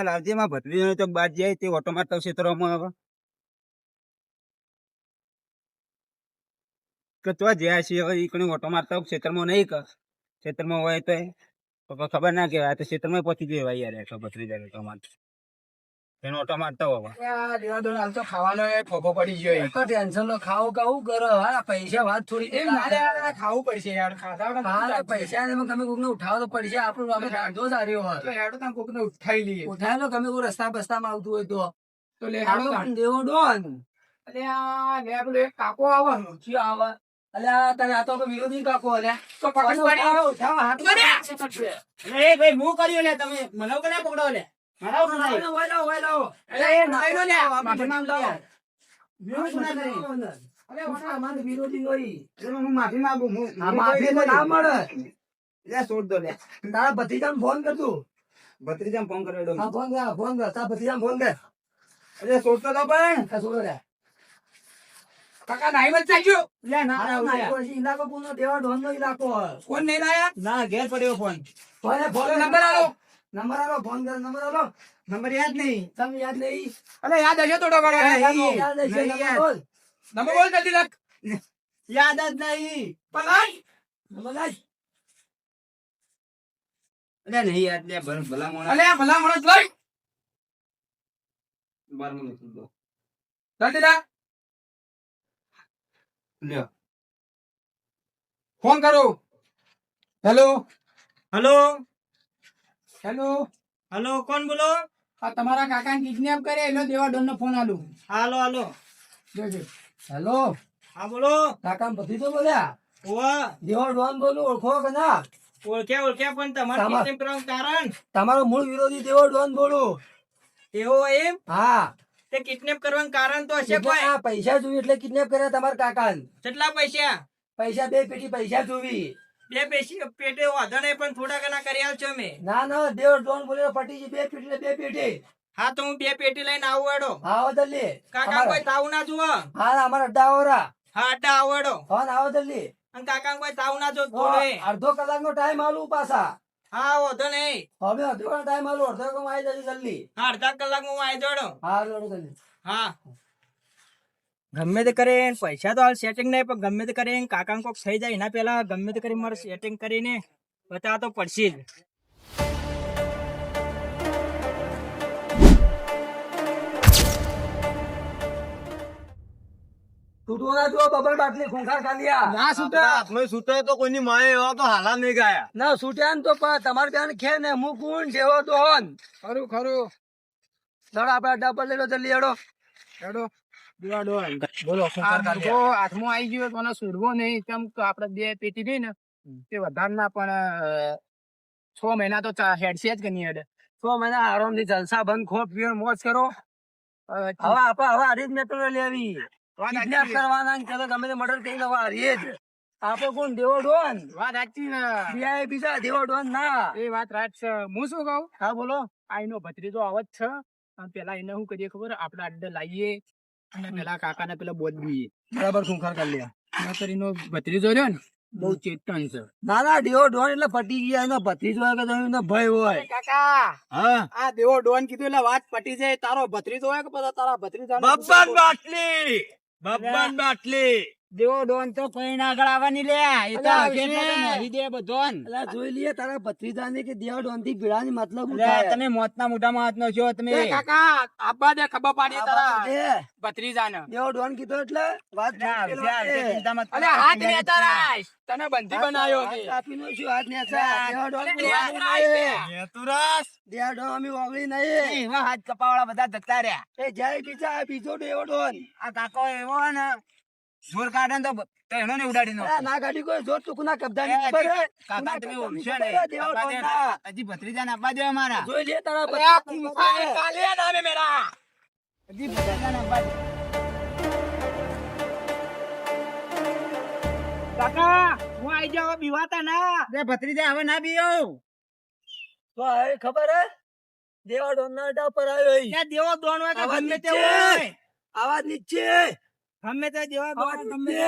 લાવજે માં ભત્રીજો તો બાદ જાય તે ઓટો મારતો ક્ષેત્રોમાં હવે કે તો જ્યાં છે હવે ઈ ઓટો મારતા ક્ષેત્રમાં નહીં કર ક્ષેત્રમાં હોય તો ખબર ના કહેવાય તો ક્ષેત્રમાં પહોંચી જાય યાર ભત્રીજા તો મારતો એનો ઓટો મારતો હવે હાલ તો ખાવાનો ફોફો પડી ગયો તો ટેન્શન નો ખાવું કહું કરો હા પૈસા વાત થોડી ખાવું પડશે યાર ખાધા પૈસા તમે કોક ને ઉઠાવો તો પડશે આપણું અમે ધંધો સાર્યો હોય તો કોક ને ઉઠાઈ લઈએ ઉઠાય લો તમે કોઈ રસ્તા બસ્તામાં આવતું હોય તો દેવો ડોન અરે પેલો એક કાકો આવે શું આવે અલ્યા તને આ તો વિરોધી કાકો અલ્યા તો પકડ ઉઠાવો હાથ ભાઈ હું કર્યો લે તમે મને કને પકડો લે ફોન કર તું ભત્રીજા ફોન કર્યો ફોન કર તારા ભત્રીજા ફોન કર અરે છોડતો તો પણ છોડો લે કાકા નાઈ મત ચાખ્યો લે ઇલાકો પૂરો દેવા ઢોન નો ઇલાકો ફોન નહીં લાયા ના ઘેર પડ્યો ફોન નંબર આલો ફોન કર નંબર યાદ નહીં તમે યાદ નહીં અરે યાદ હશે થોડો ઘણો યાદ હશે નંબર બોલ જલ્દી લખ યાદ જ નહીં પલાય નંબર લાય અરે નહીં યાદ લે ભલા મોણા અલે ભલા માણસ લઈ 12 મિનિટ દો જલ્દી લા લ્યો ફોન કરો હેલો હેલો હેલો હેલો કોણ બોલો આ તમારા કાકાને કિડનેપ કરે એનો દેવા ડોન નો ફોન આલું હાલો હાલો જોજો હેલો હા બોલો કાકા બધી તો બોલ્યા ઓવા દેવા ડોન બોલું ઓળખો કે ના ઓળખ્યા પણ તમારે કિડનેપ કરવાનું કારણ તમારો મૂળ વિરોધી દેવો ડોન બોલું એવો એમ હા તે કિડનેપ કરવાનું કારણ તો હશે કોઈ આ પૈસા જોઈ એટલે કિડનેપ કર્યા તમારા કાકાને કેટલા પૈસા પૈસા 2 પેટી પૈસા જોવી બે પેટે વાંધો નહીં પણ થોડા ઘણા કરી આવજો મેં ના દેવ ડોન બોલ્યો પટી 2 પેટી 2 પેટી હા તો હું 2 પેટી લઈને આવું એડો આવો જલ્દી કાકા કોઈ તાવ ના જુઓ હા અમારા અડ્ડા આવરા હા અડ્ડા આવો એડો ફોન આવો જલ્દી અને કાકા કોઈ તાવ ના જો બોલે અડધો કલાક નો ટાઈમ આલું પાછા હા વાંધો નહીં હવે અડધો કલાક ટાઈમ આલું અડધો કલાક આવી જલ્દી જલ્દી હા અડધા કલાકમાં હું આવી જોડો હા લોડો જલ્દી હા ગમે તે કરે પૈસા તો હાલ સેટિંગ નહીં પણ ગમે તે કરે કાકા કોક થઈ જાય એના પેલા ગમે તે કરી મારે સેટિંગ કરીને બતા તો પડશે જ તૂટવો ના જો બબલ બાટલી ખૂંખાર ખાલિયા ના છૂટે તો કોઈની માએ એવા તો હાલા નહીં ગયા ના છૂટ્યા ને તો તમારે ત્યાં ખેર ને હું કોણ જેવો ડોન ખરું ખરું લડો આપડે ડબલ લઈ લો જલ્દી હેડો બોલો હાથમાં આવી ગયો મને સુરવો નહીં કેમ તો આપડે 2 પેટી રહી ને તે વધારે ના પણ 6 મહિના તો હેડશે જ કે નહીં હેડે 6 મહિના આરામથી જલસા બંધ ખો પીઓ મોજ કરો હવે આરી જ મેટ્રો લેવી કિડનેપ કરવાના ને ગમે તે મર્ડર કરીને હવે હારીએ જ આપો કોણ દેવો ડોન વાત સાચી ને બીજા દેવો ડોન ના એ વાત રાત છે હું શું કહું હા બોલો આ એનો ભત્રીજો આવત છે અને પેલા એને શું કરીએ ખબર આપડે અડ્ડે લાવીએ અને પેલા કાકા ને પેલા બોધ દઈએ બરાબર ખૂંખાર કરી લે નતર એનો ભત્રીજો રહ્યો ને બહુ ચેતન છે ના દેવો ડોન એટલે પટી ગયા એનો ભત્રીજો હોય કે એનો ભય હોય કાકા હા આ દેવો ડોન કીધું એટલે વાત પટી જાય તારો ભત્રીજો હોય કે પછી તારા ભત્રીજા બબ્બન બાટલી દેવો ડોન તો કઈ ના આગળ આવવાની લે એ તો હરી દે બધો જોઈ લઈએ તારા ભત્રીજાને કે દેવો ડોન થી ભીડાની મતલબ તમે મોતના મોઢામાં હાથ નો છો તમે કાકા આબા દે ખબર પાડી તારા ભત્રીજાને દેવો ડોન કીધો એટલે વાત અલે હાથ ને તારા તને બંધી બનાવ્યો છે આપીનો શું હાથ ને દેવો ડોન દેવો ડોન અમે વાવળી નહીં એવા હાથ કપાવાળા બધા જતા રહ્યા એ જય બીજા બીજો દેવો ડોન આ કાકો એવો ને જોર કાઢે તો એનો ને ઉડાડી નો ના ગાડી કોઈ જોર તું ના કબજા ની ખબર હે કાકા તમે ઓળખો ને હજી ભત્રીજાને આપવા દે અમારા જોઈ લે તારા કાલે નામે મેરા હજી ભત્રીજાને આપવા દે કાકા હું આઈ જાવ બીવાતા ના બે ભત્રીજા હવે ના બીઓ તો હવે ખબર હે દેવા ડોન ના અડ્ડા પર આવ્યો ત્યાં દેવો દોણ હોય કે ગમે તે હોય આવાજ નીચે ગમે તે દેવા દોણ ગમે તે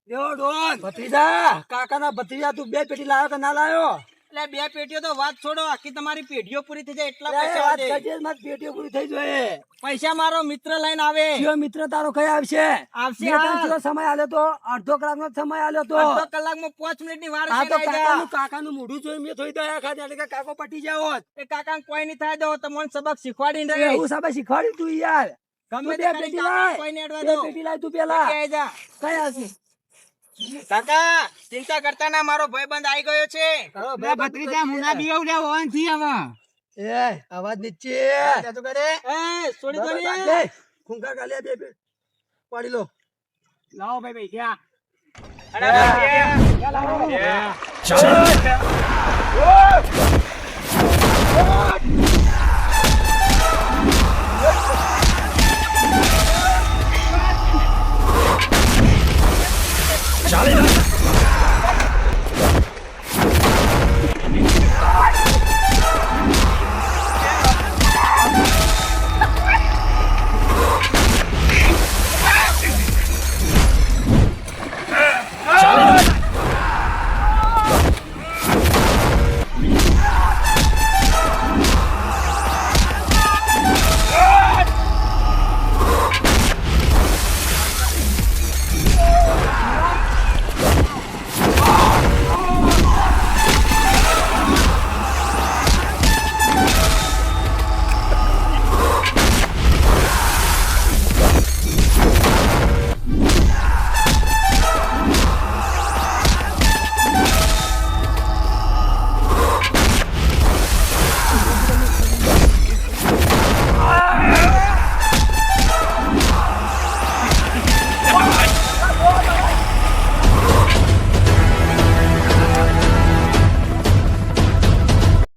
દેવો ડોન ભત્રીજા કાકા ના ભત્રીજા તું 2 પેટી લાવ્યો કે ના લાવ્યો એટલે 2 પેટીઓ તો વાત છોડો, આખી તમારી પેઢીઓ પૂરી થઈ જાય એટલા અરે પૈસા વાત વધે. કરજે, મારી પેટીઓ પૂરી થઈ જોઈએ. પૈસા મારો મિત્ર લઈને આવે. કયો મિત્ર તારો કઈ આવશે? આવશે મેં તને હાલ. કેટલો સમય આલ્યો તો? અડધો કલાકનો જ સમય આલ્યો તો. અડધો કલાકમાં 5 મિનિટની વાર આ તો છે, લઈ જા. કાકાનું મોઢું જોઈ મેં થોડી દયા ખાધી એટલે કે કાકો પટી જાવ હોત. એ કાકાને કોઈ નહીં થાય દો, તમને સબક શીખવાડીને રહે. એવું સાબા શીખવાડ્યું તું યાર. ગમે તું તે બે કરી પેટી કાકા લાય. કોઈને અડવા બે દો. પેટી લાય તું પેલા. લઈ જા. કઈ આવશે? કાકા ચિંતા કરતા ના, મારો ભાઈબંધ આવી ગયો છે. ભત્રીજા મુના બીવ લે ઓન થી હવે. એ અવાજ નીચે. તું કરે એ છોડી દો ને. લે, ખૂંકા ગાલે બે બે. પાડી લો. લાવો ભાઈ ભાઈ ગયા. અરે ભાઈ ચાલ.